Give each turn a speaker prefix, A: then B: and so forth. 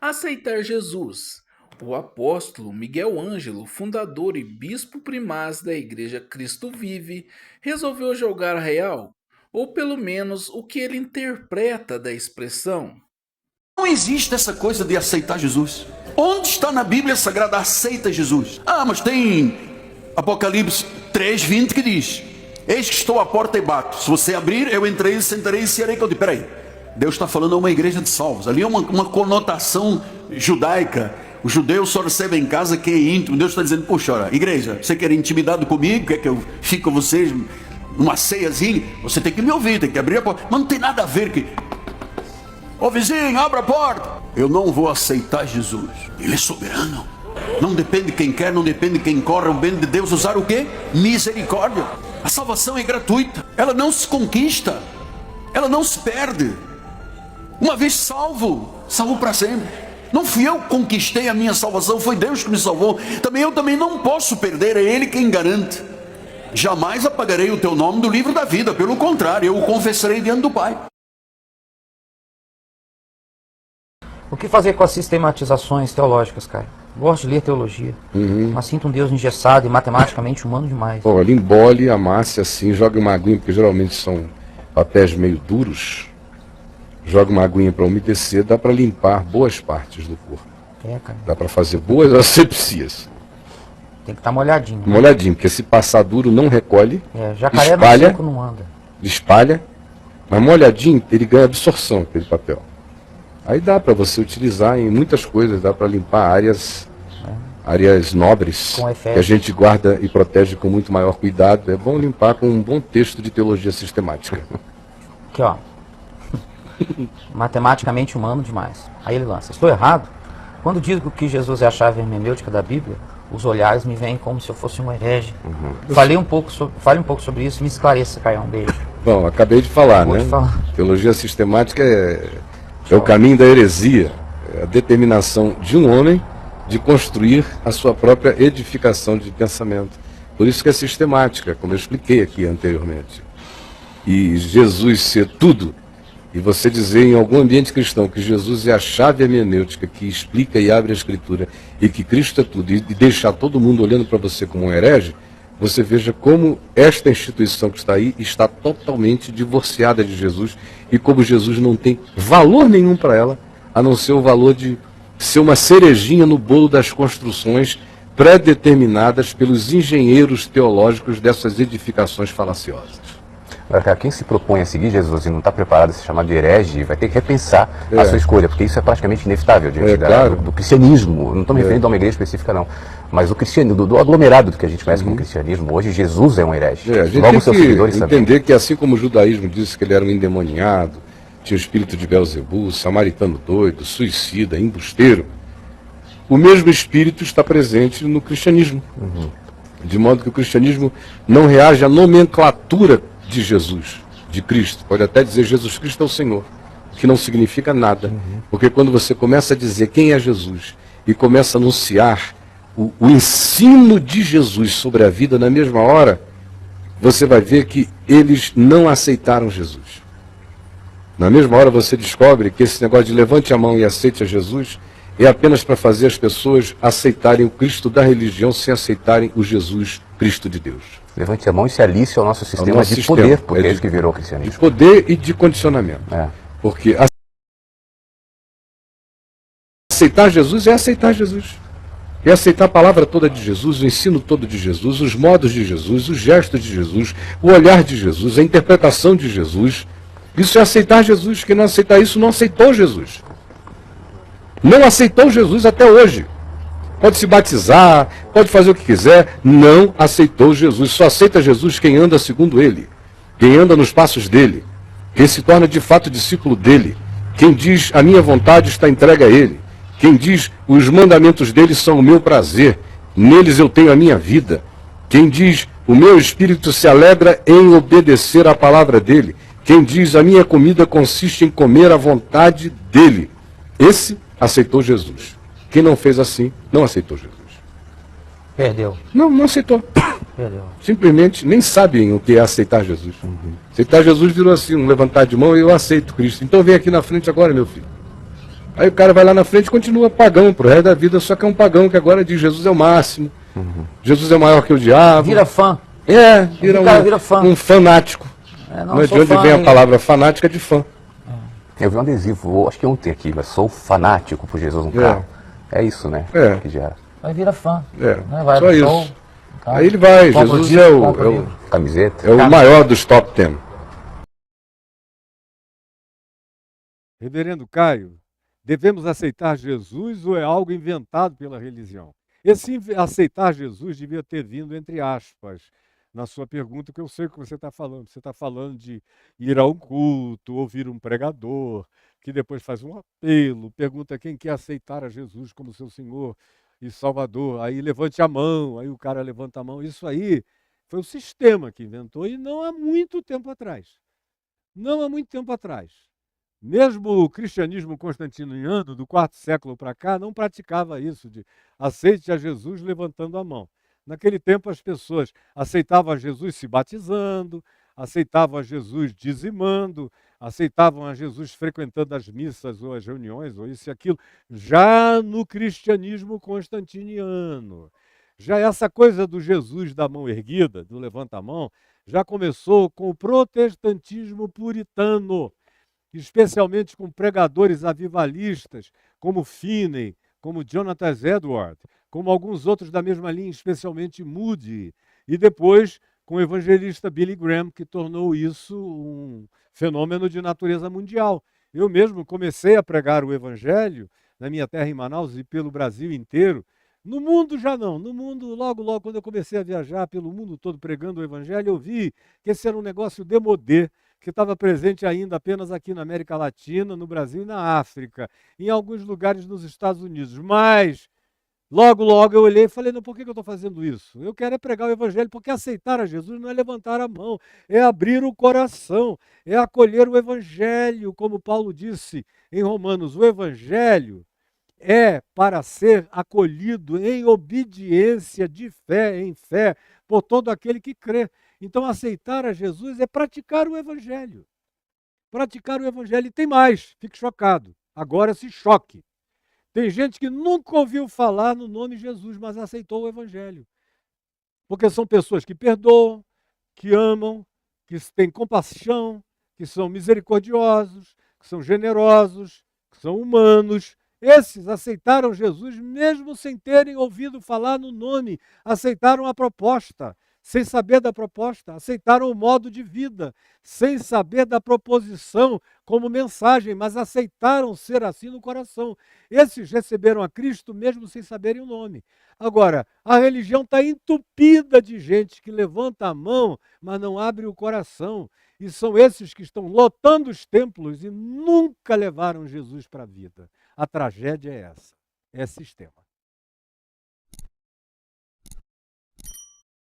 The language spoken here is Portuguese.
A: Aceitar Jesus. O apóstolo Miguel Ângelo, fundador e bispo primaz da Igreja Cristo Vive, resolveu jogar a real, ou pelo menos o que ele interpreta da expressão.
B: Não existe essa coisa de aceitar Jesus. Onde está na Bíblia Sagrada aceita Jesus? Mas tem Apocalipse 3:20 que diz: eis que estou à porta e bato, se você abrir eu entrei, sentarei e cearei contigo. Peraí, Deus está falando a uma igreja de salvos. Ali é uma conotação judaica. O judeu só recebe em casa quem é íntimo. Deus está dizendo: poxa, ora, igreja, você quer intimidade comigo? Quer que eu fique com vocês numa ceiazinha? Você tem que me ouvir, tem que abrir a porta. Mas não tem nada a ver que... Ô vizinho, abra a porta. Eu não vou aceitar Jesus. Ele é soberano. Não depende de quem quer, não depende de quem corre. O bem de Deus usar o quê? Misericórdia. A salvação é gratuita. Ela não se conquista. Ela não se perde. Uma vez salvo, salvo para sempre. Não fui eu que conquistei a minha salvação, foi Deus que me salvou. Eu também não posso perder, é Ele quem garante. Jamais apagarei o teu nome do livro da vida. Pelo contrário, eu o confessarei diante do Pai.
C: O que fazer com as sistematizações teológicas, cara? Gosto de ler teologia, mas sinto um Deus engessado e matematicamente humano demais.
D: Olha, embole, amasse assim, joga uma aguinha, porque geralmente são papéis meio duros. Joga uma aguinha para umedecer, dá para limpar boas partes do corpo.
C: Cara.
D: Dá para fazer boas asepsias.
C: Tem que estar molhadinho. Né?
D: Molhadinho, porque se passar duro não recolhe,
C: jacaré
D: espalha,
C: do seco não anda.
D: Espalha, mas molhadinho ele ganha absorção, aquele papel. Aí dá para você utilizar em muitas coisas, dá para limpar áreas nobres, que a gente guarda e protege com muito maior cuidado. É bom limpar com um bom texto de teologia sistemática.
C: Aqui, ó. Matematicamente humano demais. Aí ele lança: estou errado? Quando digo que Jesus é a chave hermenêutica da Bíblia, os olhares me veem como se eu fosse um herege. Fale um pouco sobre isso, me esclareça, Caio. Um beijo.
D: Bom, acabei de falar, né? Teologia sistemática é o caminho da heresia, é a determinação de um homem de construir a sua própria edificação de pensamento. Por isso que é sistemática, como eu expliquei aqui anteriormente. E Jesus ser tudo, e você dizer em algum ambiente cristão que Jesus é a chave hermenêutica que explica e abre a Escritura, e que Cristo é tudo, e deixar todo mundo olhando para você como um herege, você veja como esta instituição que está aí está totalmente divorciada de Jesus, e como Jesus não tem valor nenhum para ela, a não ser o valor de ser uma cerejinha no bolo das construções pré-determinadas pelos engenheiros teológicos dessas edificações falaciosas.
E: Agora, cara, quem se propõe a seguir Jesus e não está preparado a se chamar de herege, vai ter que repensar a sua escolha, porque isso é praticamente inevitável diante do cristianismo. Não estou me referindo a uma igreja específica, não. Mas do aglomerado do que a gente conhece como cristianismo, hoje Jesus é um herege.
D: A gente tem que entender que assim como o judaísmo disse que ele era um endemoniado, tinha o espírito de Belzebu, samaritano doido, suicida, embusteiro, o mesmo espírito está presente no cristianismo. De modo que o cristianismo não reage à nomenclatura de Jesus, de Cristo. Pode até dizer Jesus Cristo é o Senhor, que não significa nada. Porque quando você começa a dizer quem é Jesus e começa a anunciar o ensino de Jesus sobre a vida na mesma hora, você vai ver que eles não aceitaram Jesus. Na mesma hora você descobre que esse negócio de levante a mão e aceite a Jesus é apenas para fazer as pessoas aceitarem o Cristo da religião sem aceitarem o Jesus Cristo de Deus.
E: Levante a mão e se alice ao nosso sistema de poder, porque é isso que virou o cristianismo.
D: De poder e de condicionamento. Porque aceitar Jesus é aceitar Jesus. É aceitar a palavra toda de Jesus, o ensino todo de Jesus, os modos de Jesus, os gestos de Jesus, o olhar de Jesus, a interpretação de Jesus. Isso é aceitar Jesus. Quem não aceitar isso não aceitou Jesus. Não aceitou Jesus até hoje. Pode se batizar, pode fazer o que quiser, não aceitou Jesus. Só aceita Jesus quem anda segundo ele, quem anda nos passos dele, quem se torna de fato discípulo dele, quem diz a minha vontade está entregue a ele, quem diz os mandamentos dele são o meu prazer, neles eu tenho a minha vida, quem diz o meu espírito se alegra em obedecer à palavra dele, quem diz a minha comida consiste em comer a vontade dele. Esse aceitou Jesus. Quem não fez assim, não aceitou Jesus.
C: Perdeu.
D: Não aceitou.
C: Perdeu.
D: Simplesmente nem sabem o que é aceitar Jesus. Aceitar Jesus virou assim, um levantar de mão e eu aceito Cristo. Então vem aqui na frente agora, meu filho. Aí o cara vai lá na frente e continua pagão pro resto da vida, só que é um pagão que agora diz Jesus é o máximo, Jesus é maior que o diabo.
C: Vira fã.
D: Vira
C: O cara vira fã.
D: um fanático. Não é de onde vem a palavra fanática, de fã.
E: Eu vi um adesivo, acho que ontem aqui, mas sou fanático por Jesus no carro. É isso, né? Que gera.
C: Aí vira fã.
D: Vai só isso. Show, aí ele vai, Jesus
E: camiseta.
D: É o maior dos top 10.
F: Reverendo Caio, devemos aceitar Jesus ou é algo inventado pela religião? Esse aceitar Jesus devia ter vindo entre aspas na sua pergunta, que eu sei o que você está falando. Você está falando de ir a um culto, ouvir um pregador, que depois faz um apelo, pergunta quem quer aceitar a Jesus como seu Senhor e Salvador. Aí levante a mão, aí o cara levanta a mão. Isso aí foi o sistema que inventou e não há muito tempo atrás. Não há muito tempo atrás. Mesmo o cristianismo constantiniano, do quarto século para cá, não praticava isso de aceite a Jesus levantando a mão. Naquele tempo as pessoas aceitavam a Jesus se batizando, aceitavam a Jesus dizimando, aceitavam a Jesus frequentando as missas ou as reuniões, ou isso e aquilo, já no cristianismo constantiniano. Já essa coisa do Jesus da mão erguida, do levanta a mão, já começou com o protestantismo puritano, especialmente com pregadores avivalistas, como Finney, como Jonathan Edwards, como alguns outros da mesma linha, especialmente Moody, e depois com o evangelista Billy Graham, que tornou isso um fenômeno de natureza mundial. Eu mesmo comecei a pregar o evangelho na minha terra em Manaus e pelo Brasil inteiro. No mundo já não, no mundo, logo quando eu comecei a viajar pelo mundo todo pregando o evangelho, eu vi que esse era um negócio demodé, que estava presente ainda apenas aqui na América Latina, no Brasil e na África, em alguns lugares nos Estados Unidos. Mas, logo eu olhei e falei, não, por que eu estou fazendo isso? Eu quero é pregar o evangelho, porque aceitar a Jesus não é levantar a mão, é abrir o coração, é acolher o evangelho, como Paulo disse em Romanos, o evangelho é para ser acolhido em obediência de fé em fé por todo aquele que crê. Então, aceitar a Jesus é praticar o evangelho. Praticar o evangelho. E tem mais, fique chocado. Agora se choque. Tem gente que nunca ouviu falar no nome Jesus, mas aceitou o evangelho. Porque são pessoas que perdoam, que amam, que têm compaixão, que são misericordiosos, que são generosos, que são humanos. Esses aceitaram Jesus mesmo sem terem ouvido falar no nome, aceitaram a proposta. Sem saber da proposta, aceitaram o modo de vida, sem saber da proposição como mensagem, mas aceitaram ser assim no coração. Esses receberam a Cristo mesmo sem saberem o nome. Agora, a religião está entupida de gente que levanta a mão, mas não abre o coração. E são esses que estão lotando os templos e nunca levaram Jesus para a vida. A tragédia é essa, é sistema.